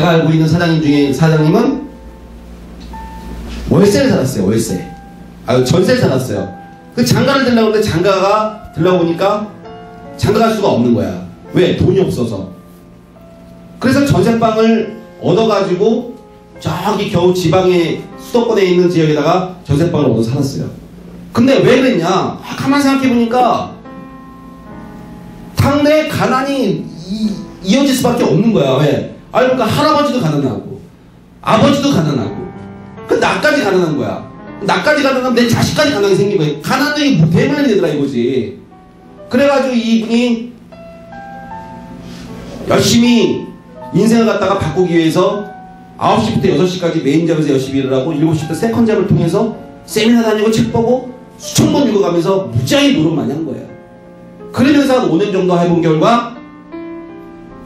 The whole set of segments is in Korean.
제가 알고 있는 사장님 중에 사장님은 월세를 살았어요. 월세. 전세를 살았어요. 그 장가를 들려고 하는데 장가가 들려고 보니까 장가 갈 수가 없는 거야. 왜? 돈이 없어서. 그래서 전세방을 얻어가지고 저기 겨우 지방의 수도권에 있는 지역에다가 전세방을 얻어 살았어요. 근데 왜 그랬냐? 가만 생각해보니까 당내 가난이 이어질 수밖에 없는 거야. 왜? 그러니까 할아버지도 가난하고 아버지도 가난하고 그 나까지 가난한 거야. 나까지 가난하면 내 자식까지 가난하게 생긴 거야. 가난이 대문이 되더라 이거지. 그래가지고 이분이 열심히 인생을 갖다가 바꾸기 위해서 9시부터 6시까지 메인 잡에서 열심히 일을 하고 7시부터 세컨 잡을 통해서 세미나 다니고 책 보고 수천 번 읽어가면서 무지하게 노력 많이 한 거예요. 그러면서 한 5년 정도 해본 결과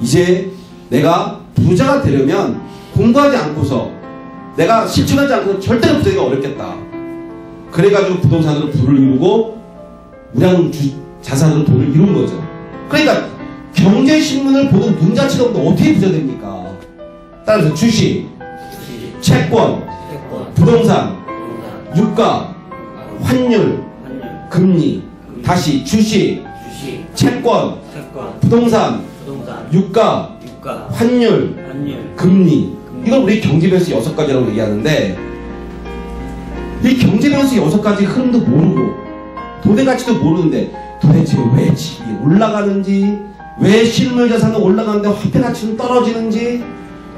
이제 내가 부자가 되려면 공부하지 않고서 내가 실천하지 않고서 절대로 부자가 어렵겠다. 그래가지고 부동산으로 부를 이루고 우량 자산으로 돈을 이룬 거죠. 그러니까 경제신문을 보는 눈 자체가 없는데 어떻게 부자 됩니까? 따라서 주식, 채권, 부동산, 유가, 환율, 금리, 다시 주식, 채권, 부동산, 유가, 환율, 금리. 이걸 우리 경제변수 6가지라고 얘기하는데 이 경제변수 6가지 흐름도 모르고 도대가치도 모르는데 도대체 왜 집이 올라가는지, 왜 실물자산은 올라가는데 화폐가치는 떨어지는지,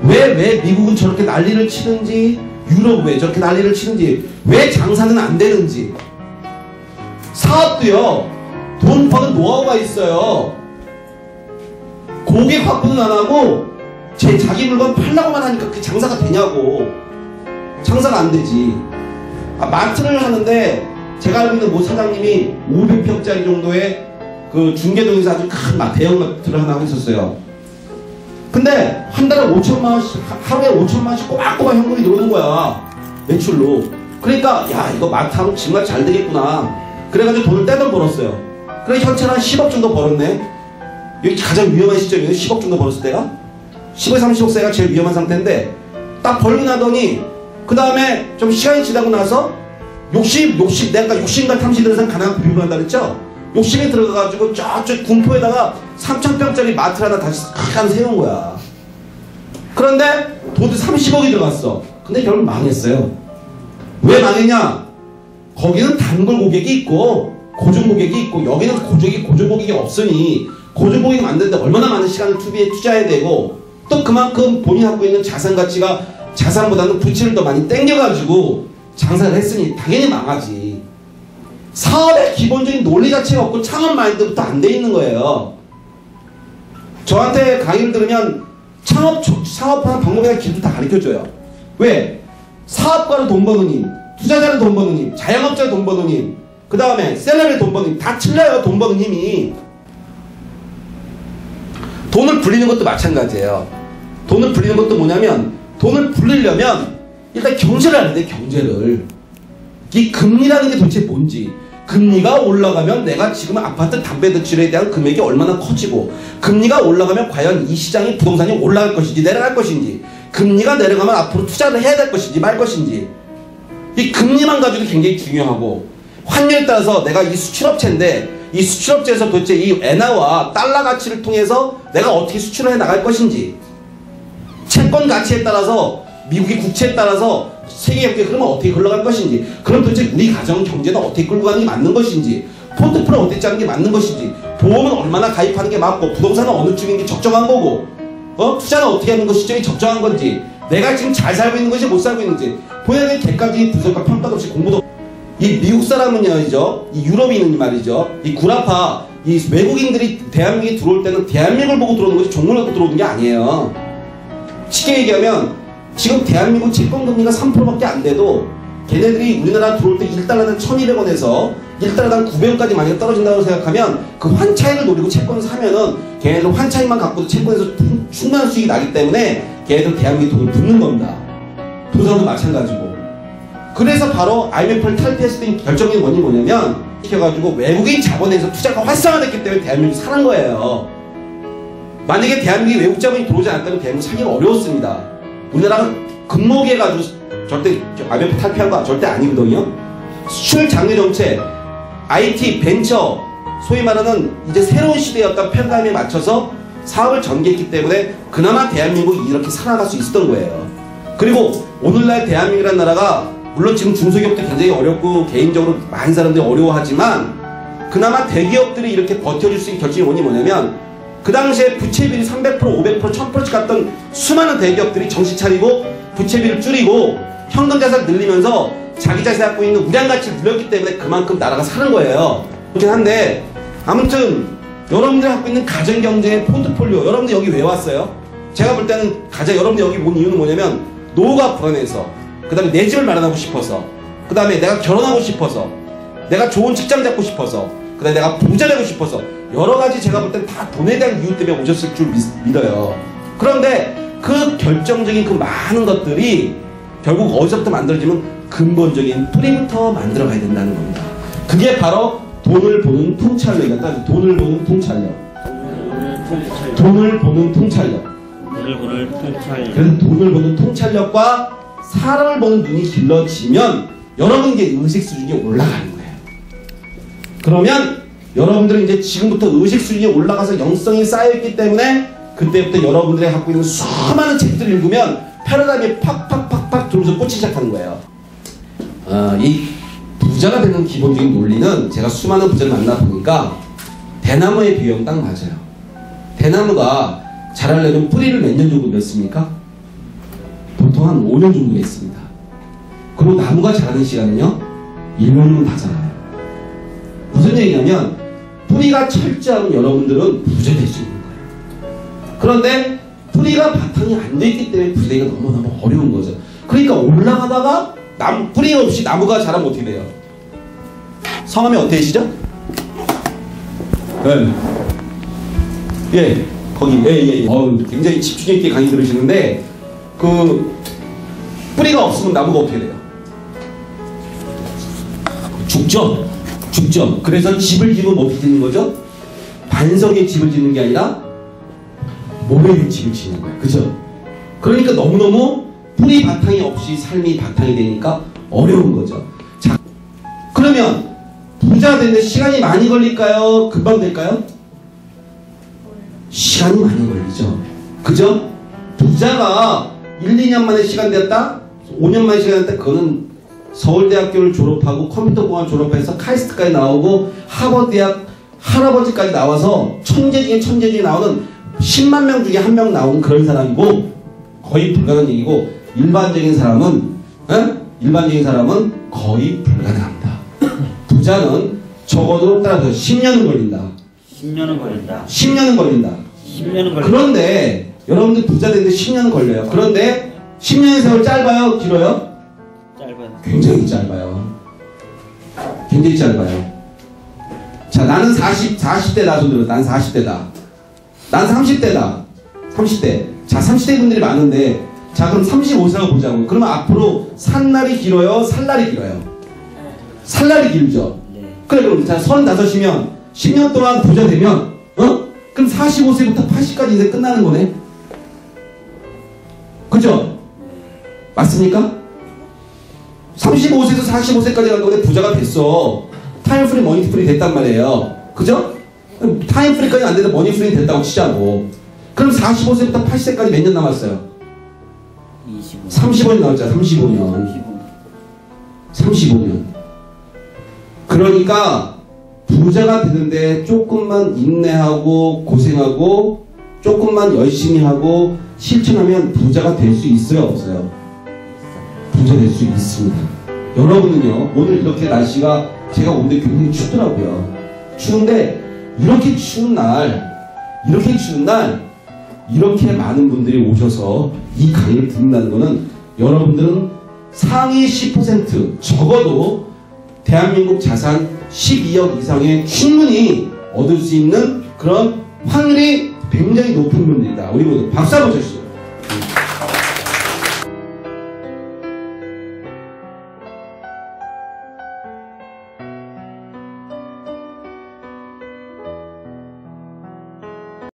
왜 미국은 저렇게 난리를 치는지, 유럽 왜 저렇게 난리를 치는지, 왜 장사는 안 되는지. 사업도요, 돈 버는 노하우가 있어요. 고객 확보는 안 하고 자기 물건 팔라고만 하니까 그 장사가 되냐고. 장사가 안 되지. 마트를 하는데 제가 알고 있는 모 사장님이 500평짜리 정도의 그 중계동에서 아주 큰 대형 마트를 하나 하고 있었어요. 근데 한 달에 5천만원씩, 하루에 5천만원씩 꼬박꼬박 현금이 들어오는 거야. 매출로. 그러니까 야, 이거 마트 하면 정말 잘 되겠구나. 그래가지고 돈을 떼돈 벌었어요. 그래 현찰 한 10억 정도 벌었네. 여기 가장 위험한 시점이에요. 10억 정도 벌었을 때가 10억 30억세가 제일 위험한 상태인데 딱 벌고 나더니 그 다음에 좀 시간이 지나고 나서 내가 욕심과 탐심이 들어서 가난한 부류를 한다 그랬죠? 욕심이 들어가가지고 저쪽 군포에다가 3,000평짜리 마트를 하나 다시 크게 세운 거야. 그런데 돈도 30억이 들어갔어. 근데 결국 망했어요. 왜 망했냐? 거기는 단골 고객이 있고 고정 고객이 있고 여기는 고정 고객이 없으니 고정 고객이 만드는데 얼마나 많은 시간을 투자해야 되고 또 그만큼 본인이 갖고 있는 자산 가치가 자산보다는 부채를 더 많이 땡겨가지고 장사를 했으니 당연히 망하지. 사업의 기본적인 논리 자체가 없고 창업 마인드부터 안 돼 있는 거예요. 저한테 강의를 들으면 창업하는 방법이나 길도 다 가르쳐줘요. 왜? 사업가로 돈 버는 님, 투자자로 돈 버는 님, 자영업자로 돈 버는 님, 그 다음에 셀러리로 돈 버는 님, 다 틀려요. 돈 버는 힘이. 돈을 불리는 것도 마찬가지예요. 돈을 불리는 것도 뭐냐면 돈을 불리려면 일단 경제를 알아야 돼. 경제를. 이 금리라는 게 도대체 뭔지, 금리가 올라가면 내가 지금 아파트 담배 대출에 대한 금액이 얼마나 커지고, 금리가 올라가면 과연 이 시장이 부동산이 올라갈 것인지 내려갈 것인지, 금리가 내려가면 앞으로 투자를 해야 될 것인지 말 것인지, 이 금리만 가지고 굉장히 중요하고, 환율에 따라서 내가 이 수출업체인데 이 수출업체에서 도대체 이 엔화와 달러 가치를 통해서 내가 어떻게 수출을 해 나갈 것인지, 채권 가치에 따라서 미국의 국채에 따라서 세계 경제 흐름은 어떻게 흘러갈 것인지, 그럼 도대체 우리 가정 경제는 어떻게 끌고 가는 게 맞는 것인지, 포트폴리오 어떻게 짜는 게 맞는 것인지, 보험은 얼마나 가입하는 게 맞고, 부동산은 어느 쪽인 게 적정한 거고, 투자는 어떻게 하는 것 시점이 적정한 건지, 내가 지금 잘 살고 있는 것이 못 살고 있는지, 본인의 객관적인 분석과 평가도 없이 공부도. 이 미국 사람은요, 이 유럽인은 말이죠, 이 구라파, 이 외국인들이 대한민국에 들어올 때는 대한민국을 보고 들어오는 것이 종목을 보고 들어오는 게 아니에요. 쉽게 얘기하면 지금 대한민국 채권금리가 3%밖에 안 돼도 걔네들이 우리나라 들어올 때 1달러당 1,200원에서 1달러당 900원까지 만약에 떨어진다고 생각하면 그 환차익을 노리고 채권을 사면은 걔네들 환차익만 갖고도 채권에서 충분한 수익이 나기 때문에 걔네들 대한민국에 돈을 붓는 겁니다. 부동산도 마찬가지고. 그래서 바로 IMF를 탈피했을 때 결정적인 원인이 뭐냐면 시켜가지고 외국인 자본에서 투자가 활성화됐기 때문에 대한민국이 살은 거예요. 만약에 대한민국에 외국 자본이 들어오지 않았다면 대한민국 살기가 어려웠습니다. 우리나라는 금목해가지고 절대 IMF 탈피한 거 절대 아니거든요. 수출 장려 정책, IT, 벤처, 소위 말하는 이제 새로운 시대의 어떤 패러다임에 맞춰서 사업을 전개했기 때문에 그나마 대한민국이 이렇게 살아갈 수 있었던 거예요. 그리고 오늘날 대한민국이라는 나라가 물론 지금 중소기업도 굉장히 어렵고 개인적으로 많은 사람들이 어려워하지만 그나마 대기업들이 이렇게 버텨줄 수 있는 결정의 원인이 뭐냐면 그 당시에 부채비율이 300%, 500%, 1000%씩 갔던 수많은 대기업들이 정신 차리고 부채비를 줄이고 현금자산을 늘리면서 자기 자신이 갖고 있는 우량가치를 늘렸기 때문에 그만큼 나라가 사는 거예요. 그렇긴 한데 아무튼 여러분들이 갖고 있는 가정경제의 포트폴리오, 여러분들 여기 왜 왔어요? 제가 볼 때는 가장 여러분들 여기 온 이유는 뭐냐면 노후가 불안해서, 그 다음에 내 집을 마련하고 싶어서, 그 다음에 내가 결혼하고 싶어서, 내가 좋은 직장 잡고 싶어서, 그 다음에 내가 부자 되고 싶어서, 여러가지 제가 볼 땐 다 돈에 대한 이유 때문에 오셨을 줄 믿어요. 그런데 그 결정적인 그 많은 것들이 결국 어디서부터 만들어지면 근본적인 뿌리부터 만들어가야 된다는 겁니다. 그게 바로 돈을 보는 통찰력이다. 돈을 보는 통찰력. 돈을 보는 통찰력. 그래서 돈을 보는 통찰력과 사람을 보는 눈이 길러지면 여러분의 의식 수준이 올라가는 거예요. 그러면 여러분들은 이제 지금부터 의식 수준이 올라가서 영성이 쌓여있기 때문에 그때부터 여러분들이 갖고 있는 수많은 책들을 읽으면 패러다임이 팍팍팍팍 들어오면서 꽂히기 시작하는 거예요. 이 부자가 되는 기본적인 논리는 제가 수많은 부자를 만나보니까 대나무의 비유는 딱 맞아요. 대나무가 자라려면 뿌리를 몇 년 정도 맺습니까? 보통 한 5년 정도 맺습니다. 그리고 나무가 자라는 시간은요 1년이면 다 자라요. 무슨 얘기냐면 뿌리가 철저하면 여러분들은 부자 될 수 있는 거예요. 그런데 뿌리가 바탕이 안 돼 있기 때문에 부자가 너무너무 어려운 거죠. 그러니까 올라가다가 뿌리 없이 나무가 자라면 어떻게 돼요? 성함이 어떻게 되시죠? 네. 예, 거기, 예. 굉장히 집중 있게 강의 들으시는데, 뿌리가 없으면 나무가 어떻게 돼요? 죽죠? 그래서 집을 지으면 어떻게 되는 거죠? 반석에 집을 짓는 게 아니라 모래에 집을 짓는 거예요. 그죠? 그러니까 너무너무 뿌리 바탕이 없이 삶이 바탕이 되니까 어려운 거죠. 자, 그러면 부자 되는데 시간이 많이 걸릴까요? 금방 될까요? 시간이 많이 걸리죠. 그죠? 부자가 1, 2년 만에 시간 됐다? 5년 만에 시간 됐다? 그거는 서울대학교를 졸업하고 컴퓨터공학 졸업해서 카이스트까지 나오고 하버드대학 할아버지까지 나와서 천재 중에 나오는 10만 명 중에 1명 나오는 그런 사람이고 거의 불가능한 얘기고 일반적인 사람은 거의 불가능합니다. 부자는 적어도 따라서 10년은 걸린다. 10년은 걸린다. 그런데 여러분들 부자 되는데 10년은 걸려요. 그런데 10년의 세월 짧아요? 길어요? 굉장히 짧아요. 자, 나는 40대다. 손 들어. 난 40대다. 난 30대다. 30대. 자, 30대 분들이 많은데, 자, 그럼 35세라고 보자고. 그러면 앞으로 산 날이 길어요? 살 날이 길어요? 살 날이 길죠? 그래, 그럼 자, 35이면 10년 동안 부자 되면, 그럼 45세부터 80까지 이제 끝나는 거네? 그죠? 맞습니까? 35세에서 45세까지 간 건데 부자가 됐어. 타임프리, 머니프리 됐단 말이에요. 그죠? 타임프리까지 안 돼도 머니프리 됐다고 치자고. 그럼 45세부터 80세까지 몇 년 남았어요? 35년 남았잖아. 35년. 그러니까 부자가 되는데 조금만 인내하고 고생하고 조금만 열심히 하고 실천하면 부자가 될 수 있어요? 없어요? 부자 될 수 있습니다. 여러분은요, 오늘 이렇게 날씨가 제가 오는데 굉장히 춥더라고요. 추운데 이렇게 추운 날 이렇게 많은 분들이 오셔서 이 강의를 듣는다는 거는 여러분들은 상위 10% 적어도 대한민국 자산 12억 이상의 충분히 얻을 수 있는 그런 확률이 굉장히 높은 분들이다. 우리 모두 박수 한번 쳐주시죠.